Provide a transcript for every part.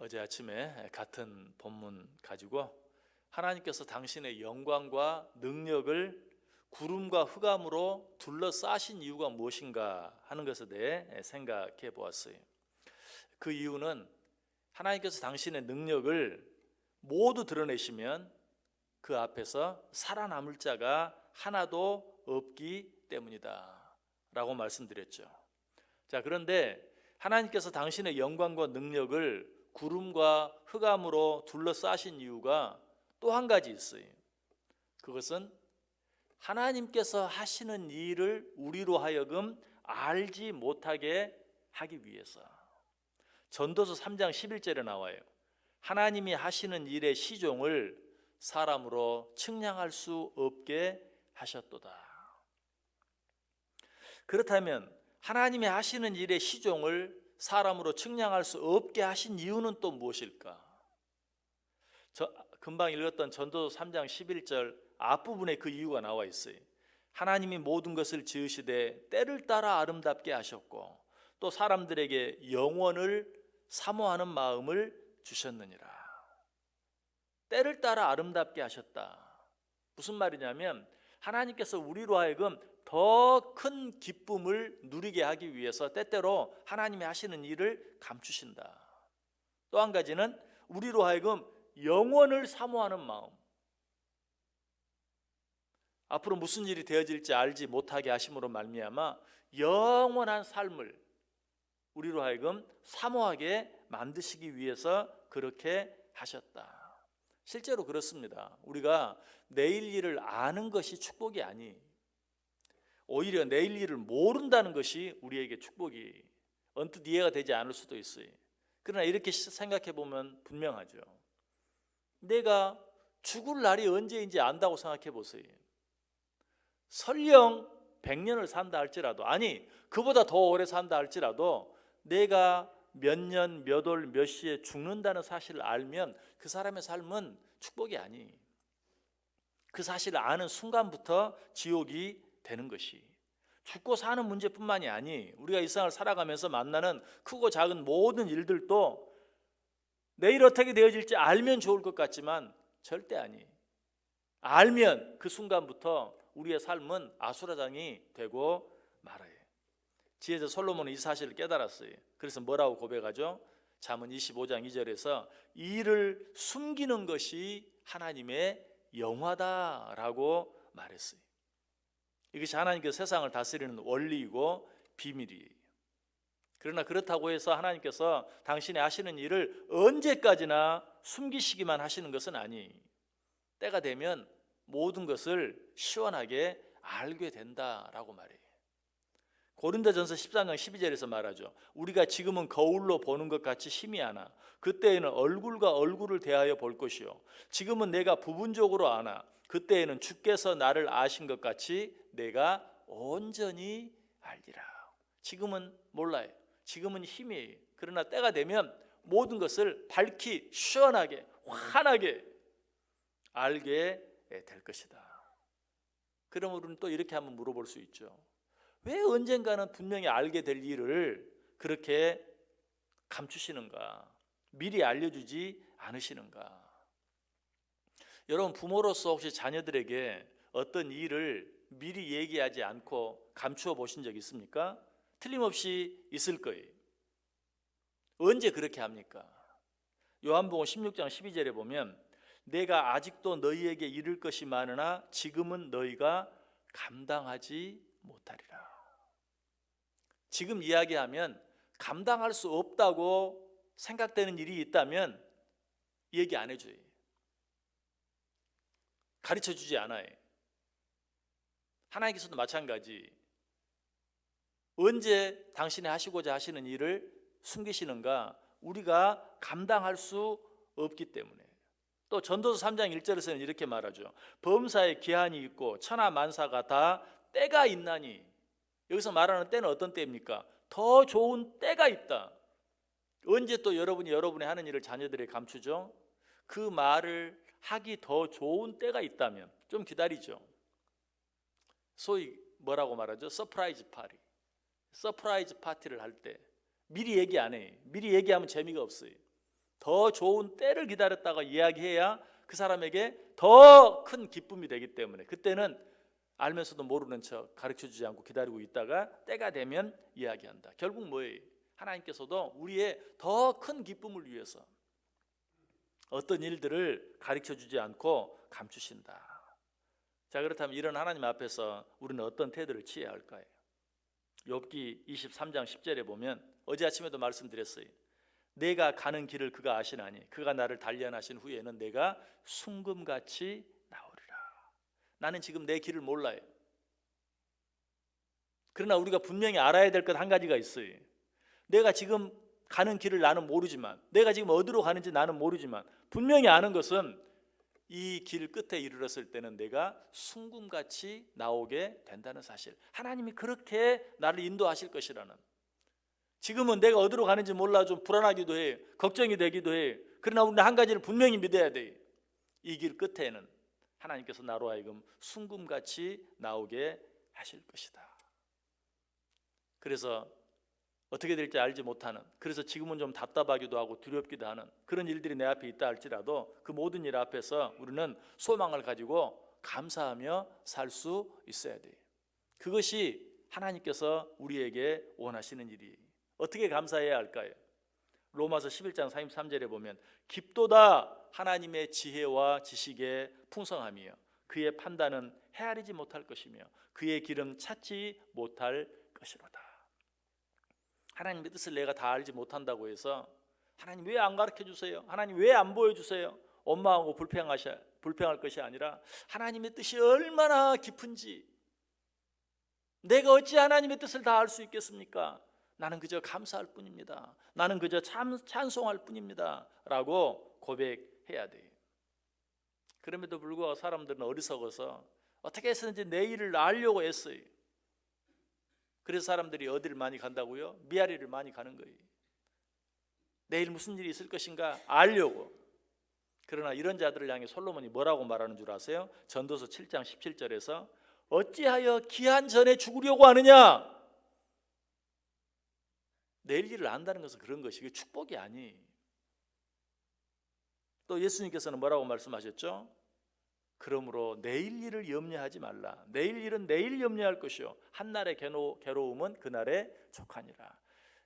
어제 아침에 같은 본문 가지고 하나님께서 당신의 영광과 능력을 구름과 흑암으로 둘러싸신 이유가 무엇인가 하는 것에 대해 생각해 보았어요. 그 이유는 하나님께서 당신의 능력을 모두 드러내시면 그 앞에서 살아남을 자가 하나도 없기 때문이다 라고 말씀드렸죠. 자, 그런데 하나님께서 당신의 영광과 능력을 구름과 흑암으로 둘러싸신 이유가 또 한 가지 있어요. 그것은 하나님께서 하시는 일을 우리로 하여금 알지 못하게 하기 위해서. 전도서 3장 11절에 나와요. 하나님이 하시는 일의 시종을 사람으로 측량할 수 없게 하셨도다. 그렇다면 하나님이 하시는 일의 시종을 사람으로 측량할 수 없게 하신 이유는 또 무엇일까? 금방 읽었던 전도서 3장 11절 앞부분에 그 이유가 나와 있어요. 하나님이 모든 것을 지으시되 때를 따라 아름답게 하셨고 또 사람들에게 영원을 사모하는 마음을 주셨느니라. 때를 따라 아름답게 하셨다. 무슨 말이냐면 하나님께서 우리로 하여금 더 큰 기쁨을 누리게 하기 위해서 때때로 하나님이 하시는 일을 감추신다. 또 한 가지는 우리로 하여금 영원을 사모하는 마음, 앞으로 무슨 일이 되어질지 알지 못하게 하심으로 말미암아 영원한 삶을 우리로 하여금 사모하게 만드시기 위해서 그렇게 하셨다. 실제로 그렇습니다. 우리가 내일 일을 아는 것이 축복이 아니, 오히려 내일 일을 모른다는 것이 우리에게 축복이 언뜻 이해가 되지 않을 수도 있어요. 그러나 이렇게 생각해 보면 분명하죠. 내가 죽을 날이 언제인지 안다고 생각해 보세요. 설령 100년을 산다 할지라도, 아니 그보다 더 오래 산다 할지라도 내가 몇 년, 몇 월, 몇 시에 죽는다는 사실을 알면 그 사람의 삶은 축복이 아니, 그 사실을 아는 순간부터 지옥이 되는 것이, 죽고 사는 문제뿐만이 아니 우리가 이 세상을 살아가면서 만나는 크고 작은 모든 일들도 내일 어떻게 되어질지 알면 좋을 것 같지만 절대 아니, 알면 그 순간부터 우리의 삶은 아수라장이 되고 말아요. 지혜자 솔로몬은 이 사실을 깨달았어요. 그래서 뭐라고 고백하죠? 잠언 25장 2절에서 이를 숨기는 것이 하나님의 영화다라고 말했어요. 이것이 하나님께서 세상을 다스리는 원리이고 비밀이에요. 그러나 그렇다고 해서 하나님께서 당신이 하시는 일을 언제까지나 숨기시기만 하시는 것은 아니, 때가 되면 모든 것을 시원하게 알게 된다라고 말해요. 고린도전서 13장 12절에서 말하죠. 우리가 지금은 거울로 보는 것 같이 희미하나 그때에는 얼굴과 얼굴을 대하여 볼 것이요 지금은 내가 부분적으로 아나 그때에는 주께서 나를 아신 것 같이 내가 온전히 알리라. 지금은 몰라요. 지금은 희미해요. 그러나 때가 되면 모든 것을 밝히 시원하게 환하게 알게 될 것이다. 그럼 우리는 또 이렇게 한번 물어볼 수 있죠. 왜 언젠가는 분명히 알게 될 일을 그렇게 감추시는가? 미리 알려주지 않으시는가? 여러분, 부모로서 혹시 자녀들에게 어떤 일을 미리 얘기하지 않고 감추어 보신 적 있습니까? 틀림없이 있을 거예요. 언제 그렇게 합니까? 요한복음 16장 12절에 보면 내가 아직도 너희에게 이를 것이 많으나 지금은 너희가 감당하지 못하리라. 지금 이야기하면 감당할 수 없다고 생각되는 일이 있다면 얘기 안 해줘요. 가르쳐주지 않아요. 하나님께서도 마찬가지. 언제 당신이 하시고자 하시는 일을 숨기시는가? 우리가 감당할 수 없기 때문에. 또 전도서 3장 1절에서는 이렇게 말하죠. 범사에 기한이 있고 천하 만사가 다 때가 있나니. 여기서 말하는 때는 어떤 때입니까? 더 좋은 때가 있다. 언제 또 여러분이 하는 일을 자녀들에게 감추죠? 그 말을 하기 더 좋은 때가 있다면 좀 기다리죠. 소위 뭐라고 말하죠? 서프라이즈 파티. 서프라이즈 파티를 할 때 미리 얘기 안 해. 미리 얘기하면 재미가 없어요. 더 좋은 때를 기다렸다가 이야기해야 그 사람에게 더 큰 기쁨이 되기 때문에 그때는 알면서도 모르는 척 가르쳐주지 않고 기다리고 있다가 때가 되면 이야기한다. 결국 뭐예요? 하나님께서도 우리의 더 큰 기쁨을 위해서 어떤 일들을 가르쳐주지 않고 감추신다. 자, 그렇다면 이런 하나님 앞에서 우리는 어떤 태도를 취해야 할까요? 욥기 23장 10절에 보면 어제 아침에도 말씀드렸어요. 내가 가는 길을 그가 아시나니 그가 나를 단련하신 후에는 내가 순금같이 나오리라. 나는 지금 내 길을 몰라요. 그러나 우리가 분명히 알아야 될 것 한 가지가 있어요. 내가 지금 가는 길을 나는 모르지만, 내가 지금 어디로 가는지 나는 모르지만 분명히 아는 것은 이 길 끝에 이르렀을 때는 내가 순금같이 나오게 된다는 사실. 하나님이 그렇게 나를 인도하실 것이라는. 지금은 내가 어디로 가는지 몰라 좀 불안하기도 해, 걱정이 되기도 해. 그러나 우리는 한 가지를 분명히 믿어야 돼. 이 길 끝에는 하나님께서 나로 하여금 순금같이 나오게 하실 것이다. 그래서 어떻게 될지 알지 못하는, 그래서 지금은 좀 답답하기도 하고 두렵기도 하는 그런 일들이 내 앞에 있다 할지라도 그 모든 일 앞에서 우리는 소망을 가지고 감사하며 살 수 있어야 돼요. 그것이 하나님께서 우리에게 원하시는 일이에요. 어떻게 감사해야 할까요? 로마서 11장 33절에 보면 깊도다 하나님의 지혜와 지식의 풍성함이요 그의 판단은 헤아리지 못할 것이며 그의 길은 찾지 못할 것이로다. 하나님의 뜻을 내가 다 알지 못한다고 해서 하나님 왜 안 가르쳐 주세요? 하나님 왜 안 보여주세요? 원망하고 불평할 것이 아니라 하나님의 뜻이 얼마나 깊은지 내가 어찌 하나님의 뜻을 다 알 수 있겠습니까? 나는 그저 감사할 뿐입니다. 나는 그저 찬송할 뿐입니다 라고 고백해야 돼요. 그럼에도 불구하고 사람들은 어리석어서 어떻게 해서든지 내 일을 알려고 했어요. 그래서 사람들이 어디를 많이 간다고요? 미아리를 많이 가는 거예요. 내일 무슨 일이 있을 것인가 알려고. 그러나 이런 자들을 향해 솔로몬이 뭐라고 말하는 줄 아세요? 전도서 7장 17절에서 어찌하여 기한 전에 죽으려고 하느냐? 내일 일을 안다는 것은 그런 것이고 축복이 아니. 또 예수님께서는 뭐라고 말씀하셨죠? 그러므로 내일 일을 염려하지 말라. 내일 일은 내일 염려할 것이요 한날의 괴로움은 그날에 족하니라.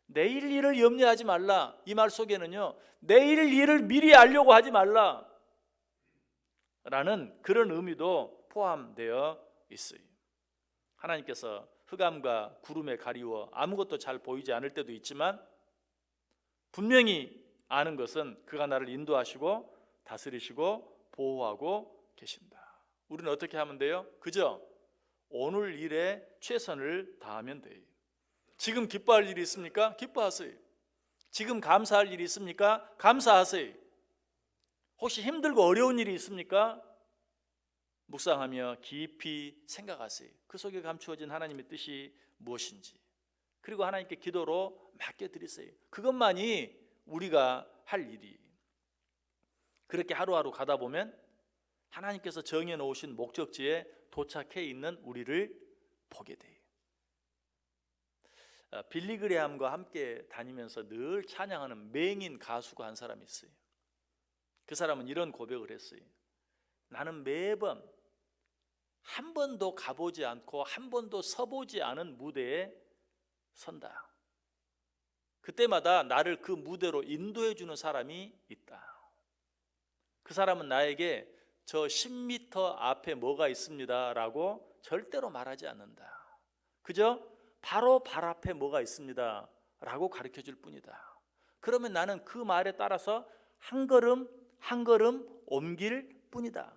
내일 일을 염려하지 말라. 이 말 속에는요 내일 일을 미리 알려고 하지 말라 라는 그런 의미도 포함되어 있어요. 하나님께서 흑암과 구름에 가리워 아무것도 잘 보이지 않을 때도 있지만 분명히 아는 것은 그가 나를 인도하시고 다스리시고 보호하고 계신다. 우리는 어떻게 하면 돼요? 그저 오늘 일에 최선을 다하면 돼요. 지금 기뻐할 일이 있습니까? 기뻐하세요. 지금 감사할 일이 있습니까? 감사하세요. 혹시 힘들고 어려운 일이 있습니까? 묵상하며 깊이 생각하세요. 그 속에 감추어진 하나님의 뜻이 무엇인지. 그리고 하나님께 기도로 맡겨드리세요. 그것만이 우리가 할 일이. 그렇게 하루하루 가다 보면 하나님께서 정해놓으신 목적지에 도착해 있는 우리를 보게 돼요. 빌리 그레함과 함께 다니면서 늘 찬양하는 맹인 가수가 한 사람이 있어요. 그 사람은 이런 고백을 했어요. 나는 매번 한 번도 가보지 않고 한 번도 서보지 않은 무대에 선다. 그때마다 나를 그 무대로 인도해 주는 사람이 있다. 그 사람은 나에게 저 10m 앞에 뭐가 있습니다 라고 절대로 말하지 않는다. 그저 바로 발 앞에 뭐가 있습니다 라고 가르쳐 줄 뿐이다. 그러면 나는 그 말에 따라서 한 걸음 한 걸음 옮길 뿐이다.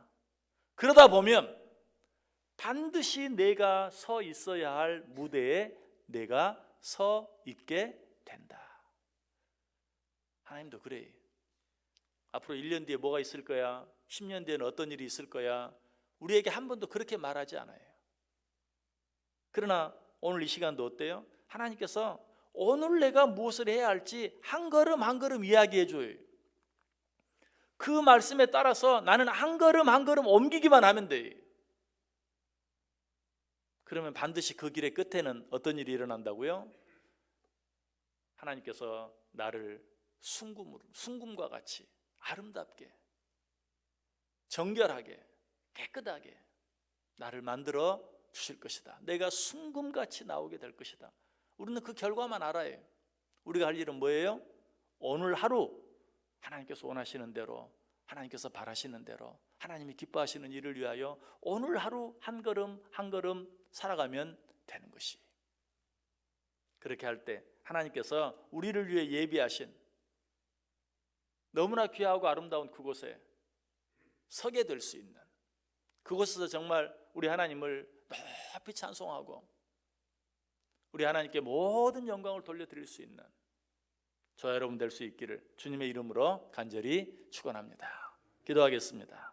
그러다 보면 반드시 내가 서 있어야 할 무대에 내가 서 있게 된다. 하나님도 그래요. 앞으로 1년 뒤에 뭐가 있을 거야? 10년 뒤에는 어떤 일이 있을 거야? 우리에게 한 번도 그렇게 말하지 않아요. 그러나 오늘 이 시간도 어때요? 하나님께서 오늘 내가 무엇을 해야 할지 한 걸음 한 걸음 이야기해 줘요. 그 말씀에 따라서 나는 한 걸음 한 걸음 옮기기만 하면 돼. 그러면 반드시 그 길의 끝에는 어떤 일이 일어난다고요? 하나님께서 나를 순금과 같이 아름답게, 정결하게, 깨끗하게 나를 만들어 주실 것이다. 내가 순금같이 나오게 될 것이다. 우리는 그 결과만 알아요. 우리가 할 일은 뭐예요? 오늘 하루 하나님께서 원하시는 대로, 하나님께서 바라시는 대로, 하나님이 기뻐하시는 일을 위하여 오늘 하루 한 걸음 한 걸음 살아가면 되는 것이. 그렇게 할 때 하나님께서 우리를 위해 예비하신 너무나 귀하고 아름다운 그곳에 서게 될 수 있는, 그곳에서 정말 우리 하나님을 높이 찬송하고 우리 하나님께 모든 영광을 돌려드릴 수 있는 저와 여러분 될 수 있기를 주님의 이름으로 간절히 축원합니다. 기도하겠습니다.